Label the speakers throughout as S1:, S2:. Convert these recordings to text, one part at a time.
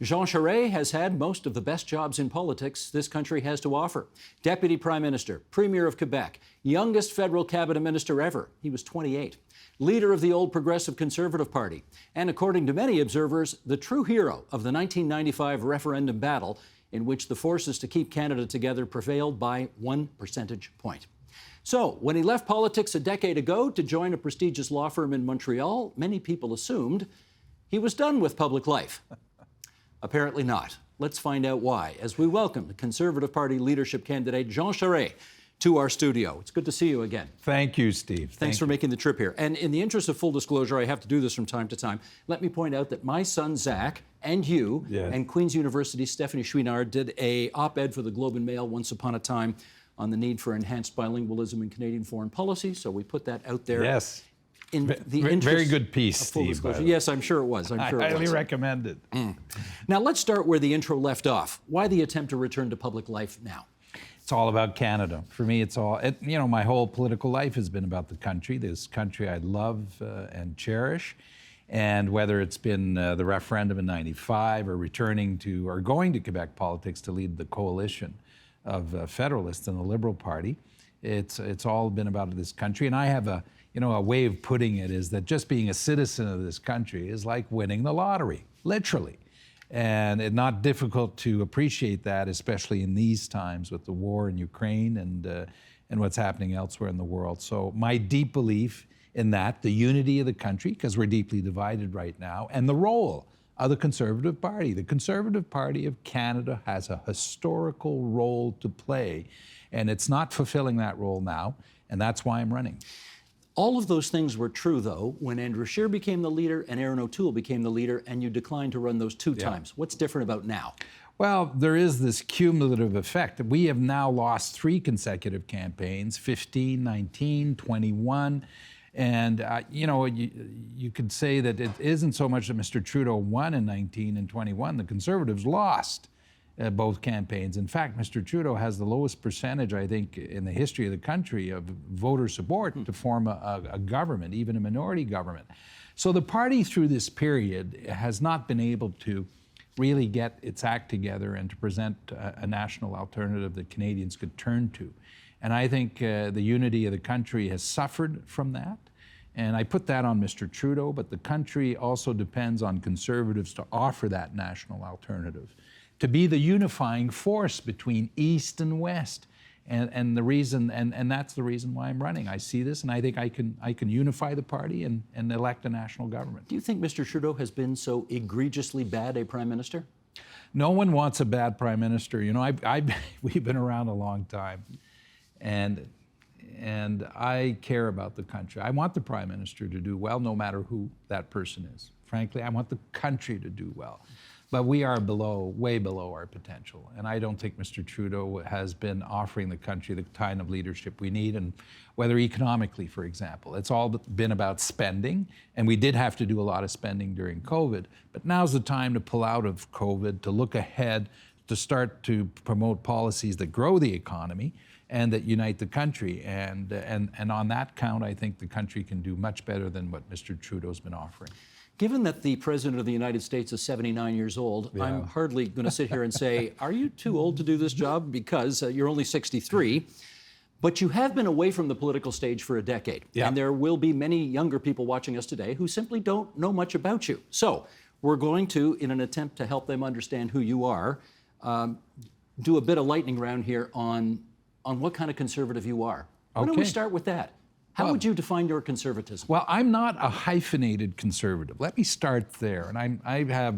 S1: Jean Charest has had most of the best jobs in politics this country has to offer. Deputy Prime Minister, Premier of Quebec, youngest federal cabinet minister ever. He was 28. Leader of the old Progressive Conservative Party. And according to many observers, the true hero of the 1995 referendum battle in which the forces to keep Canada together prevailed by 1 percentage point. So, when he left politics a decade ago to join a prestigious law firm in Montreal, many people assumed he was done with public life. Apparently not. Let's find out why as we welcome the Conservative Party leadership candidate Jean Charest to our studio. It's good to see you again.
S2: Thank you, Steve.
S1: Thanks for making the trip here. And in the interest of full disclosure, I have to do this from time to time. Let me point out that my son, Zach, and you, and Queen's University's Stephanie Chouinard did a op-ed for the Globe and Mail once upon a time on the need for enhanced bilingualism in Canadian foreign policy. So we put that out there.
S2: Yes.
S1: In the interest
S2: very good piece,
S1: of full
S2: Steve.
S1: disclosure. Yes, I'm sure it was.
S2: I highly recommend it.
S1: Now let's start where the intro left off. Why the attempt to return to public life now?
S2: It's all about Canada. For me, it's all, my whole political life has been about the country, this country I love and cherish. And whether it's been the referendum in '95 or returning to or going to Quebec politics to lead the coalition of Federalists and the Liberal Party, it's all been about this country. And I have a way of putting it is that just being a citizen of this country is like winning the lottery, literally. And it's not difficult to appreciate that, especially in these times with the war in Ukraine and what's happening elsewhere in the world. So my deep belief in that, the unity of the country, because we're deeply divided right now, and the role of the Conservative Party. The Conservative Party of Canada has a historical role to play, and it's not fulfilling that role now, and that's why I'm running.
S1: All of those things were true, though, when Andrew Scheer became the leader and Erin O'Toole became the leader, and you declined to run those two times. What's different about now?
S2: Well, there is this cumulative effect. We have now lost 3 consecutive campaigns, 15, 19, 21. And, you could say that it isn't so much that Mr. Trudeau won in 19 and 21. The Conservatives lost both campaigns. In fact, Mr. Trudeau has the lowest percentage, I think, in the history of the country of voter support to form a government, even a minority government. So the party through this period has not been able to really get its act together and to present a national alternative that Canadians could turn to. And I think the unity of the country has suffered from that. And I put that on Mr. Trudeau, but the country also depends on Conservatives to offer that national alternative, to be the unifying force between East and West. And the reason, and that's the reason why I'm running. I see this, and I think I can unify the party and elect a national government.
S1: Do you think Mr. Trudeau has been so egregiously bad a prime minister?
S2: No one wants a bad prime minister. We've been around a long time. And I care about the country. I want the Prime Minister to do well, no matter who that person is. Frankly, I want the country to do well. But we are way below our potential. And I don't think Mr. Trudeau has been offering the country the kind of leadership we need, and whether economically, for example. It's all been about spending, and we did have to do a lot of spending during COVID. But now's the time to pull out of COVID, to look ahead, to start to promote policies that grow the economy and that unite the country. And on that count, I think the country can do much better than what Mr. Trudeau's been offering.
S1: Given that the President of the United States is 79 years old, I'm hardly going to sit here and say, are you too old to do this job? Because you're only 63. But you have been away from the political stage for a decade. And there will be many younger people watching us today who simply don't know much about you. So we're going to, in an attempt to help them understand who you are, do a bit of lightning round here on what kind of conservative you are. Why don't we start with that? How would you define your conservatism?
S2: Well, I'm not a hyphenated conservative. Let me start there. And I have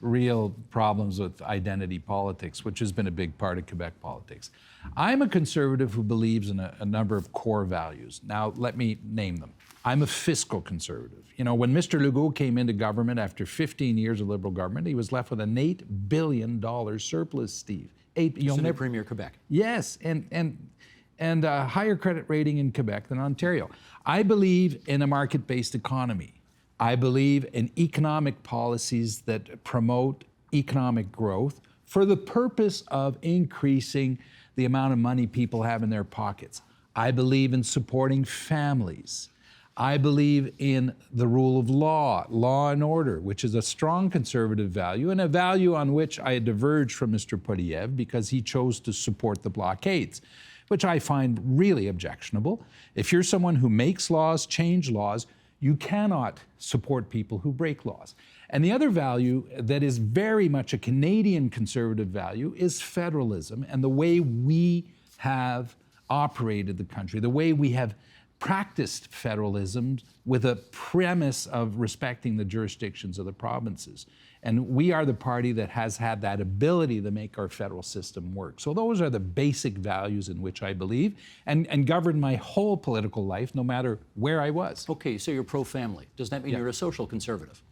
S2: real problems with identity politics, which has been a big part of Quebec politics. I'm a conservative who believes in a number of core values. Now, let me name them. I'm a fiscal conservative. When Mr. Legault came into government after 15 years of Liberal government, he was left with an $8 billion surplus, Steve.
S1: Senior Premier Quebec.
S2: Yes, and a higher credit rating in Quebec than Ontario. I believe in a market-based economy. I believe in economic policies that promote economic growth for the purpose of increasing the amount of money people have in their pockets. I believe in supporting families. I believe in the rule of law, law and order, which is a strong conservative value and a value on which I diverge from Mr. Poilievre because he chose to support the blockades, which I find really objectionable. If you're someone who makes laws, change laws, you cannot support people who break laws. And the other value that is very much a Canadian conservative value is federalism and the way we have operated the country, the way we have practiced federalism with a premise of respecting the jurisdictions of the provinces. And we are the party that has had that ability to make our federal system work. So those are the basic values in which I believe and govern my whole political life, no matter where I was.
S1: Okay, so you're pro-family. Does that mean you're a social conservative?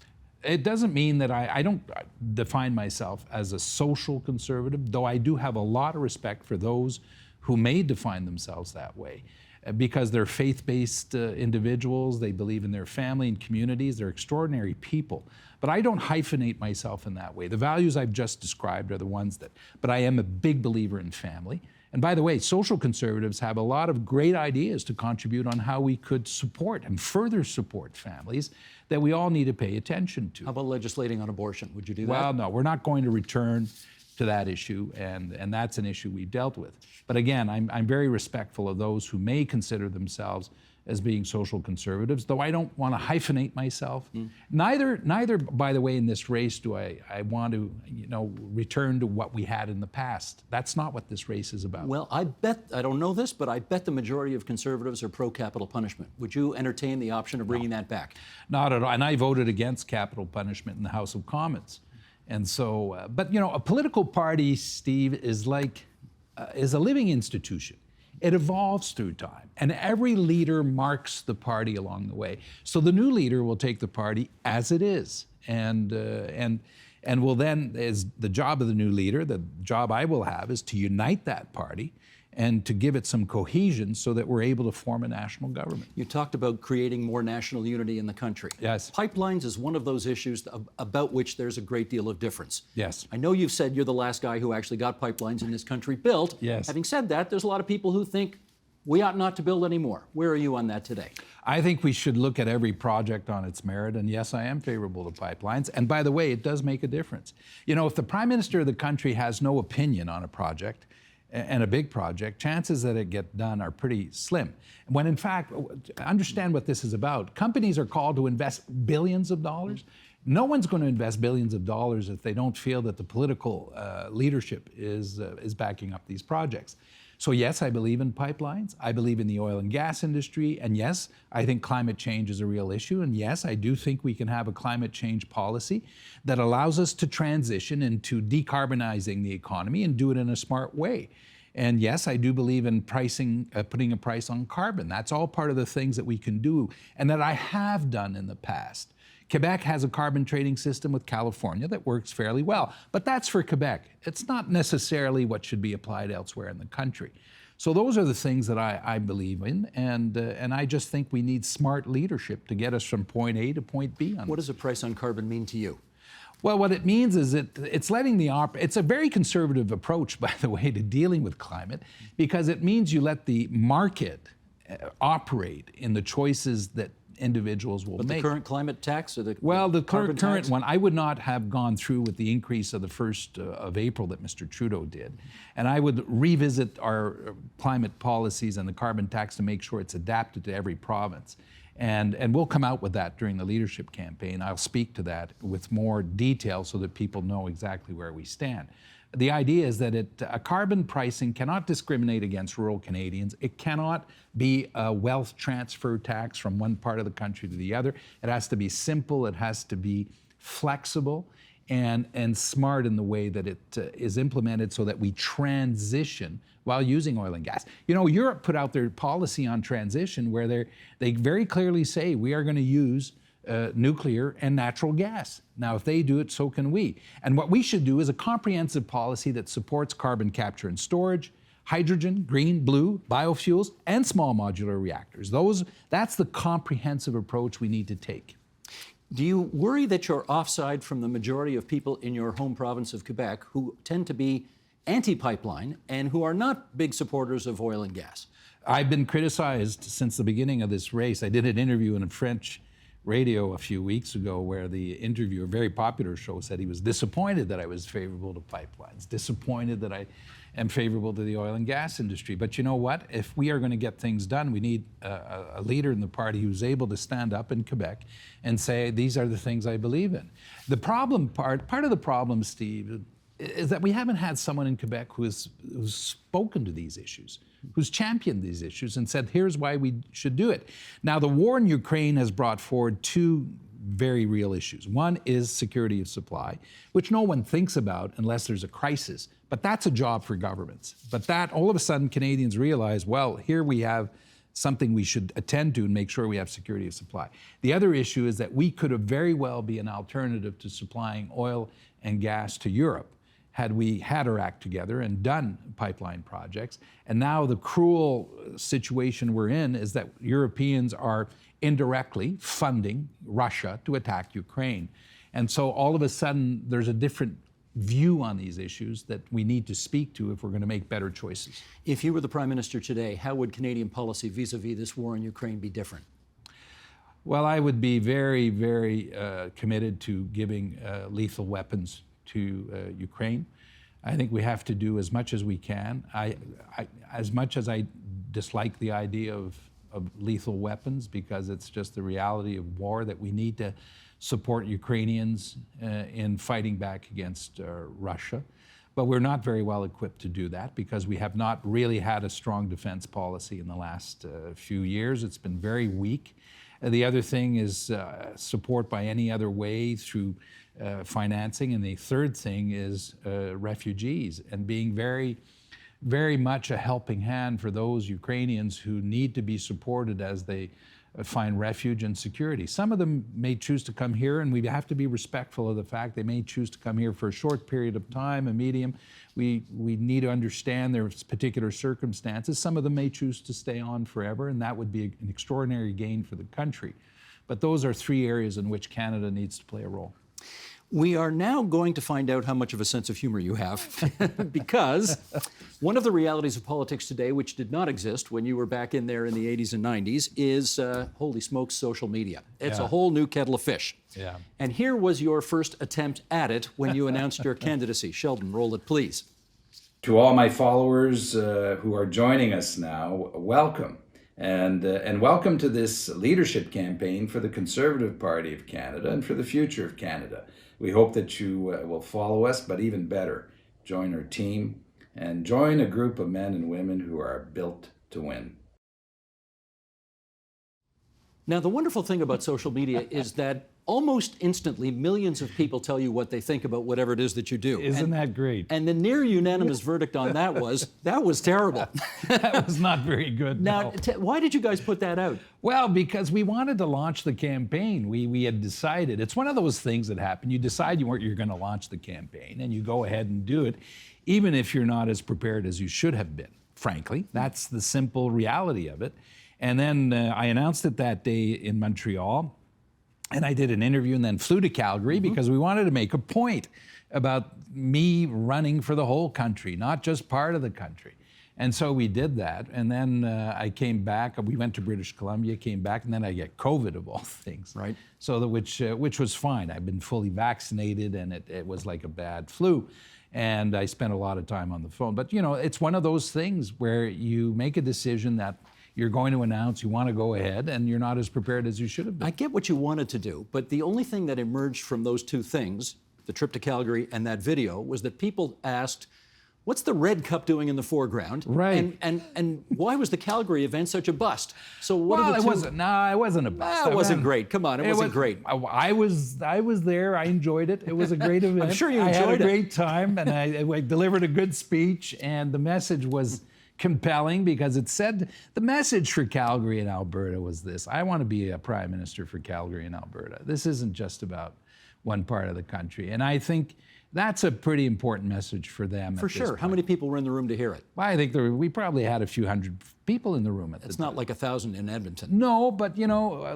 S2: It doesn't mean that I don't define myself as a social conservative, though I do have a lot of respect for those who may define themselves that way. Because they're faith-based individuals, they believe in their family and communities, they're extraordinary people. But I don't hyphenate myself in that way. The values I've just described are the ones that, but I am a big believer in family. And by the way, social conservatives have a lot of great ideas to contribute on how we could support and further support families that we all need to pay attention to.
S1: How about legislating on abortion? Would you do that?
S2: Well, no, we're not going to return to that issue, and that's an issue we've dealt with. But again, I'm very respectful of those who may consider themselves as being social conservatives, though I don't want to hyphenate myself. Neither, by the way, in this race do I want to, return to what we had in the past. That's not what this race is about.
S1: Well, I don't know this, but I bet the majority of conservatives are pro-capital punishment. Would you entertain the option of bringing that back?
S2: Not at all, and I voted against capital punishment in the House of Commons. And so, but a political party, Steve, is a living institution. It evolves through time, and every leader marks the party along the way. So the new leader will take the party as it is, and will then, as the job of the new leader, the job I will have is to unite that party and to give it some cohesion so that we're able to form a national government.
S1: You talked about creating more national unity in the country.
S2: Yes.
S1: Pipelines is one of those issues about which there's a great deal of difference.
S2: Yes.
S1: I know you've said you're the last guy who actually got pipelines in this country built.
S2: Yes.
S1: Having said that, there's a lot of people who think we ought not to build any more. Where are you on that today?
S2: I think we should look at every project on its merit, and yes, I am favorable to pipelines. And by the way, it does make a difference. If the Prime Minister of the country has no opinion on a project, and a big project, chances that it get done are pretty slim. When in fact, understand what this is about. Companies are called to invest billions of dollars. No one's going to invest billions of dollars if they don't feel that the political leadership is backing up these projects. So yes, I believe in pipelines. I believe in the oil and gas industry. And yes, I think climate change is a real issue. And yes, I do think we can have a climate change policy that allows us to transition into decarbonizing the economy and do it in a smart way. And yes, I do believe in pricing, putting a price on carbon. That's all part of the things that we can do and that I have done in the past. Quebec has a carbon trading system with California that works fairly well, but that's for Quebec. It's not necessarily what should be applied elsewhere in the country. So those are the things that I believe in, and I just think we need smart leadership to get us from point A to point B.
S1: What does a price on carbon mean to you?
S2: Well, what it means is it's letting it's a very conservative approach, by the way, to dealing with climate, because it means you let the market operate in the choices that individuals will make.
S1: But the current climate tax or the
S2: current one, I would not have gone through with the increase of the 1st of April that Mr. Trudeau did. And I would revisit our climate policies and the carbon tax to make sure it's adapted to every province. And we'll come out with that during the leadership campaign. I'll speak to that with more detail so that people know exactly where we stand. The idea is that a carbon pricing cannot discriminate against rural Canadians. It cannot be a wealth transfer tax from one part of the country to the other. It has to be simple, it has to be flexible, and smart in the way that it is implemented so that we transition while using oil and gas. Europe put out their policy on transition where they very clearly say we are going to use nuclear and natural gas. Now, if they do it, so can we. And what we should do is a comprehensive policy that supports carbon capture and storage, hydrogen, green, blue, biofuels, and small modular reactors. That's the comprehensive approach we need to take.
S1: Do you worry that you're offside from the majority of people in your home province of Quebec who tend to be anti-pipeline and who are not big supporters of oil and gas?
S2: I've been criticized since the beginning of this race. I did an interview in a French radio a few weeks ago where the interviewer, a very popular show, said he was disappointed that I was favorable to pipelines, disappointed that I am favorable to the oil and gas industry. But you know what? If we are going to get things done, we need a leader in the party who's able to stand up in Quebec and say, these are the things I believe in. The problem part of the problem, Steve, is that we haven't had someone in Quebec who's spoken to these issues, who's championed these issues and said, here's why we should do it. Now, the war in Ukraine has brought forward two very real issues. One is security of supply, which no one thinks about unless there's a crisis, but that's a job for governments. But that, all of a sudden, Canadians realize, well, here we have something we should attend to and make sure we have security of supply. The other issue is that we could have very well be an alternative to supplying oil and gas to Europe had we had our act together and done pipeline projects. And now the cruel situation we're in is that Europeans are indirectly funding Russia to attack Ukraine. And so all of a sudden, there's a different view on these issues that we need to speak to if we're going to make better choices.
S1: If you were the Prime Minister today, how would Canadian policy vis-a-vis this war in Ukraine be different?
S2: Well, I would be very, very committed to giving lethal weapons to Ukraine. I think we have to do as much as we can. As much as I dislike the idea of lethal weapons, because it's just the reality of war, that we need to support Ukrainians in fighting back against Russia. But we're not very well equipped to do that because we have not really had a strong defense policy in the last few years. It's been very weak. The other thing is support by any other way through financing. And the third thing is refugees and being very, very much a helping hand for those Ukrainians who need to be supported as they find refuge and security. Some of them may choose to come here, and we have to be respectful of the fact they may choose to come here for a short period of time, a medium. We need to understand their particular circumstances. Some of them may choose to stay on forever, and that would be an extraordinary gain for the country. But those are three areas in which Canada needs to play a role.
S1: We are now going to find out how much of a sense of humor you have, because one of the realities of politics today, which did not exist when you were back in there in the 80s and 90s, is, holy smokes, social media. It's a whole new kettle of fish.
S2: Yeah.
S1: And here was your first attempt at it when you announced your candidacy. Sheldon, roll it, please.
S3: To all my followers who are joining us now, welcome. And welcome to this leadership campaign for the Conservative Party of Canada and for the future of Canada. We hope that you will follow us, but even better, join our team and join a group of men and women who are built to win.
S1: Now, the wonderful thing about social media is that almost instantly, millions of people tell you what they think about whatever it is that you do.
S2: Isn't that great?
S1: And the near unanimous verdict on that was terrible.
S2: That was not very good.
S1: Now,
S2: no.
S1: Why did you guys put that out?
S2: Well, because we wanted to launch the campaign. We had decided. It's one of those things that happen. You decide you're going to launch the campaign, and you go ahead and do it, even if you're not as prepared as you should have been, frankly. That's the simple reality of it. And then I announced it that day in Montreal. And I did an interview and then flew to Calgary because we wanted to make a point about me running for the whole country, not just part of the country. And so we did that. And then I came back. We went to British Columbia, came back, and then I get COVID of all things.
S1: Right.
S2: So which was fine. I've been fully vaccinated, and it was like a bad flu. And I spent a lot of time on the phone. But you know, it's one of those things where you make a decision that you're going to announce, you want to go ahead, and you're not as prepared as you should have been.
S1: I get what you wanted to do, but the only thing that emerged from those two things, the trip to Calgary and that video, was that people asked, what's the Red Cup doing in the foreground?
S2: Right.
S1: And why was the Calgary event such a bust? So what
S2: well,
S1: are the
S2: it
S1: two?
S2: it wasn't a bust.
S1: It wasn't great. Come on, it wasn't great.
S2: I was there. I enjoyed it. It was a great event.
S1: I'm sure you enjoyed it.
S2: I had a great time, and I delivered a good speech, and the message was compelling because it said the message for Calgary and Alberta was this: I want to be a prime minister for Calgary and Alberta. This isn't just about one part of the country. And I think that's a pretty important message for them.
S1: For sure. How many people were in the room to hear it?
S2: Well, I think we probably had a few hundred people in the room at the time.
S1: It's not like 1,000 in Edmonton.
S2: No, but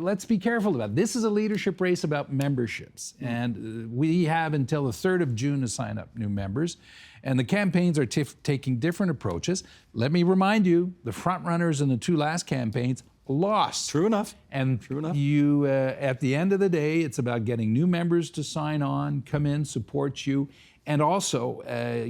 S2: let's be careful about it. This is a leadership race about memberships, and we have until the 3rd of June to sign up new members. And the campaigns are taking different approaches. Let me remind you, the front runners in the 2 last campaigns lost.
S1: True enough.
S2: And
S1: True enough.
S2: you, at the end of the day, it's about getting new members to sign on, come in, support you, and also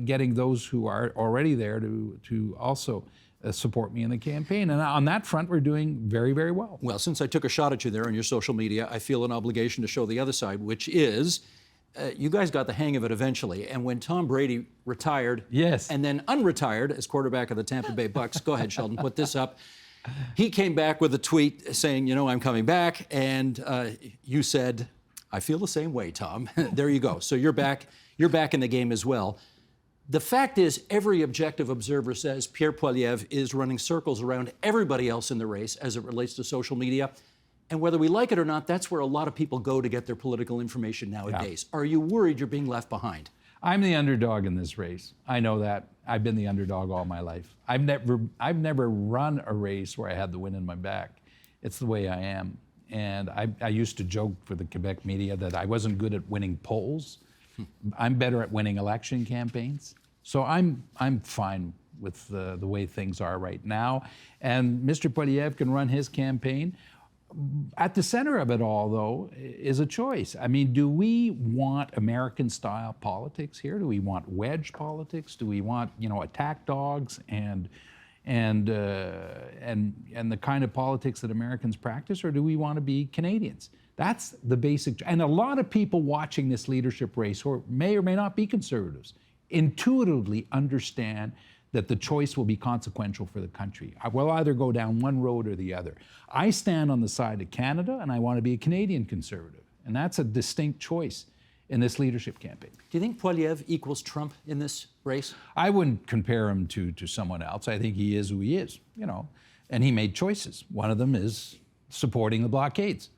S2: getting those who are already there to also support me in the campaign. And on that front, we're doing very, very well.
S1: Well, since I took a shot at you there on your social media, I feel an obligation to show the other side, which is you guys got the hang of it eventually. And when Tom Brady retired
S2: Yes.
S1: and then unretired as quarterback of the Tampa Bay Bucks, go ahead, Sheldon, put this up. He came back with a tweet saying, I'm coming back. And you said, I feel the same way, Tom. There you go. So you're back in the game as well. The fact is, every objective observer says Pierre Poilievre is running circles around everybody else in the race as it relates to social media. And whether we like it or not, that's where a lot of people go to get their political information nowadays. Yeah. Are you worried you're being left behind?
S2: I'm the underdog in this race. I know that. I've been the underdog all my life. I've never run a race where I had the wind in my back. It's the way I am. And I used to joke for the Quebec media that I wasn't good at winning polls. I'm better at winning election campaigns. So I'm fine with the way things are right now. And Mr. Poilievre can run his campaign. At the center of it all, though, is a choice. I mean, do we want American-style politics here? Do we want wedge politics? Do we want, attack dogs and the kind of politics that Americans practice, or do we want to be Canadians? That's the basic. And a lot of people watching this leadership race, who may or may not be conservatives, intuitively understand that the choice will be consequential for the country. I will either go down one road or the other. I stand on the side of Canada, and I want to be a Canadian conservative. And that's a distinct choice in this leadership campaign.
S1: Do you think Poilievre equals Trump in this race?
S2: I wouldn't compare him to someone else. I think he is who he is, and he made choices. One of them is supporting the blockades.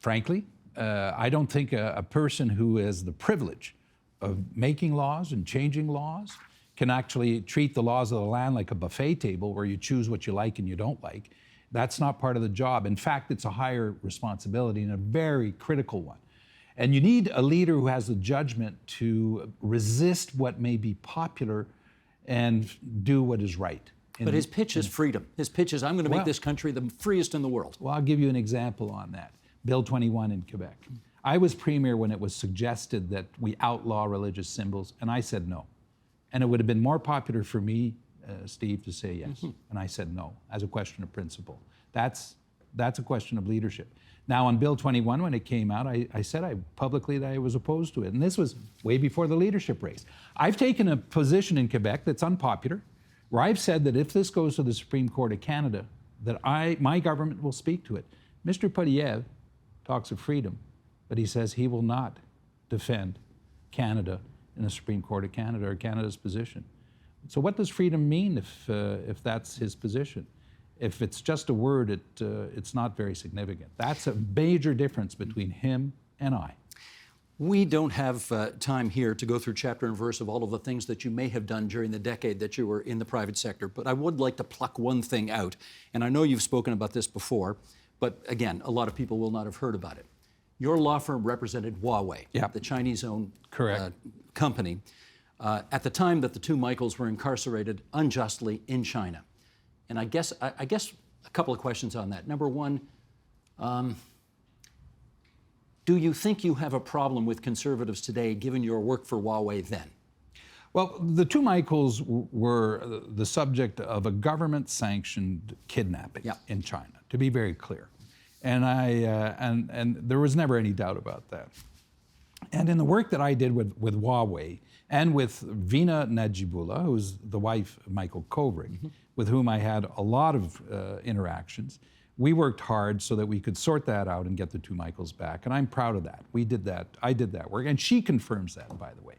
S2: Frankly, I don't think a person who has the privilege of making laws and changing laws can actually treat the laws of the land like a buffet table where you choose what you like and you don't like. That's not part of the job. In fact, it's a higher responsibility and a very critical one. And you need a leader who has the judgment to resist what may be popular and do what is right.
S1: But his pitch is freedom. His pitch is, I'm going to make this country the freest in the world.
S2: Well, I'll give you an example on that. Bill 21 in Quebec. I was premier when it was suggested that we outlaw religious symbols, and I said no. And it would have been more popular for me, Steve, to say yes. Mm-hmm. And I said no, as a question of principle. That's a question of leadership. Now, on Bill 21, when it came out, I said publicly that I was opposed to it. And this was way before the leadership race. I've taken a position in Quebec that's unpopular, where I've said that if this goes to the Supreme Court of Canada, that my government will speak to it. Mr. Poilievre talks of freedom, but he says he will not defend Canada in the Supreme Court of Canada or Canada's position. So what does freedom mean if that's his position? If it's just a word, it's not very significant. That's a major difference between him and I.
S1: We don't have time here to go through chapter and verse of all of the things that you may have done during the decade that you were in the private sector, but I would like to pluck one thing out. And I know you've spoken about this before, but again, a lot of people will not have heard about it. Your law firm represented Huawei, the Chinese-owned company, at the time that the two Michaels were incarcerated unjustly in China. And I guess a couple of questions on that. Number one, do you think you have a problem with conservatives today, given your work for Huawei then?
S2: Well, the two Michaels were the subject of a government-sanctioned kidnapping in China, to be very clear. And and there was never any doubt about that. And in the work that I did with Huawei and with Veena Najibullah, who's the wife of Michael Kovrig, with whom I had a lot of interactions, we worked hard so that we could sort that out and get the two Michaels back. And I'm proud of that. We did that. I did that work. And she confirms that, by the way.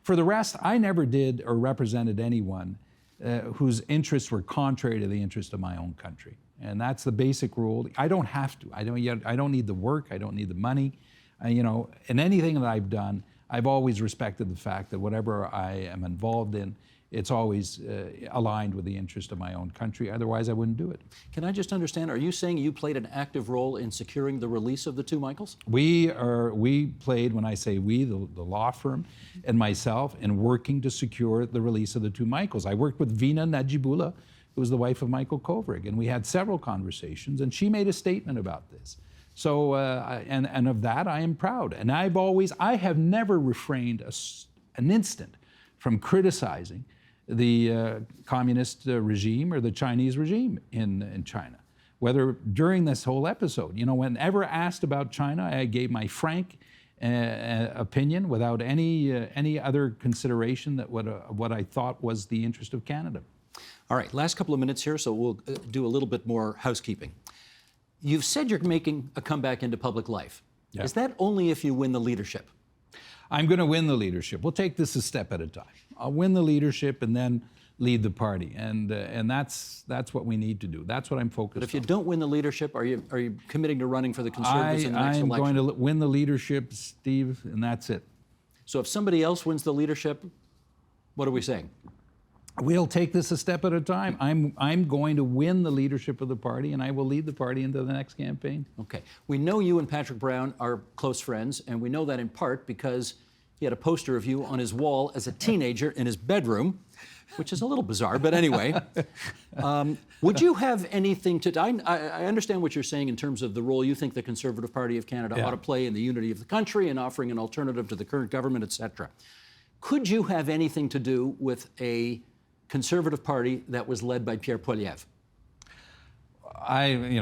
S2: For the rest, I never did or represented anyone whose interests were contrary to the interest of my own country. And that's the basic rule. I don't have to. I don't need the work. I don't need the money. in anything that I've done, I've always respected the fact that whatever I am involved in, it's always aligned with the interest of my own country. Otherwise, I wouldn't do it.
S1: Can I just understand, are you saying you played an active role in securing the release of the two Michaels?
S2: We played, when I say we, the law firm and myself, in working to secure the release of the two Michaels. I worked with Vina Najibullah, who was the wife of Michael Kovrig, and we had several conversations, and she made a statement about this. So, and of that I am proud. And I have never refrained an instant from criticizing the communist regime or the Chinese regime in China. Whether during this whole episode, whenever asked about China, I gave my frank opinion without any other consideration that what I thought was the interest of Canada.
S1: All right, last couple of minutes here, so we'll do a little bit more housekeeping. You've said you're making a comeback into public life. Yeah. Is that only if you win the leadership?
S2: I'm going to win the leadership. We'll take this a step at a time. I'll win the leadership and then lead the party, and that's what we need to do. That's what I'm focused on.
S1: But if you don't win the leadership, are you committing to running for the Conservatives in the next election?
S2: I'm going to win the leadership, Steve, and that's it.
S1: So if somebody else wins the leadership, what are we saying?
S2: We'll take this a step at a time. I'm going to win the leadership of the party, and I will lead the party into the next campaign.
S1: Okay. We know you and Patrick Brown are close friends, and we know that in part because he had a poster of you on his wall as a teenager in his bedroom, which is a little bizarre, but anyway. Would you have anything to... I understand what you're saying in terms of the role you think the Conservative Party of Canada ought to play in the unity of the country and offering an alternative to the current government, etc. Could you have anything to do with a Conservative Party that was led by Pierre Poilievre?
S2: I'm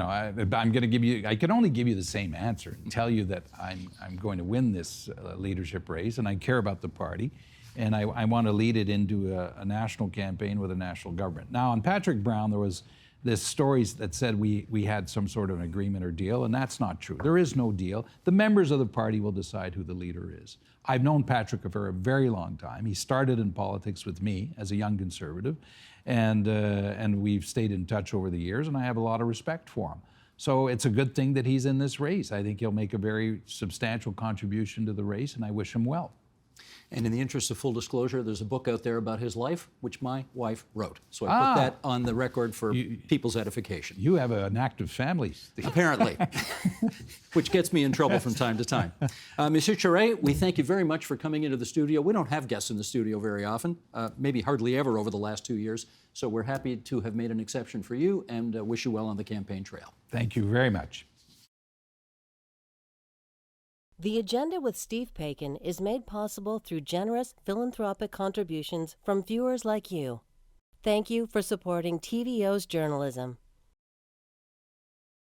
S2: going to give you. I can only give you the same answer and tell you that I'm going to win this leadership race, and I care about the party, and I want to lead it into a national campaign with a national government. Now, on Patrick Brown, there was this stories that said we had some sort of an agreement or deal, and that's not true. There is no deal. The members of the party will decide who the leader is. I've known Patrick for a very long time. He started in politics with me as a young Conservative, and we've stayed in touch over the years, and I have a lot of respect for him. So it's a good thing that he's in this race. I think he'll make a very substantial contribution to the race, and I wish him well.
S1: And in the interest of full disclosure, there's a book out there about his life, which my wife wrote. So I put that on the record for people's edification.
S2: You have an active family, Steve.
S1: Apparently, which gets me in trouble from time to time. Monsieur Charest, we thank you very much for coming into the studio. We don't have guests in the studio very often, maybe hardly ever over the last 2 years. So we're happy to have made an exception for you and wish you well on the campaign trail.
S2: Thank you very much.
S4: The Agenda with Steve Paikin is made possible through generous philanthropic contributions from viewers like you. Thank you for supporting TVO's journalism.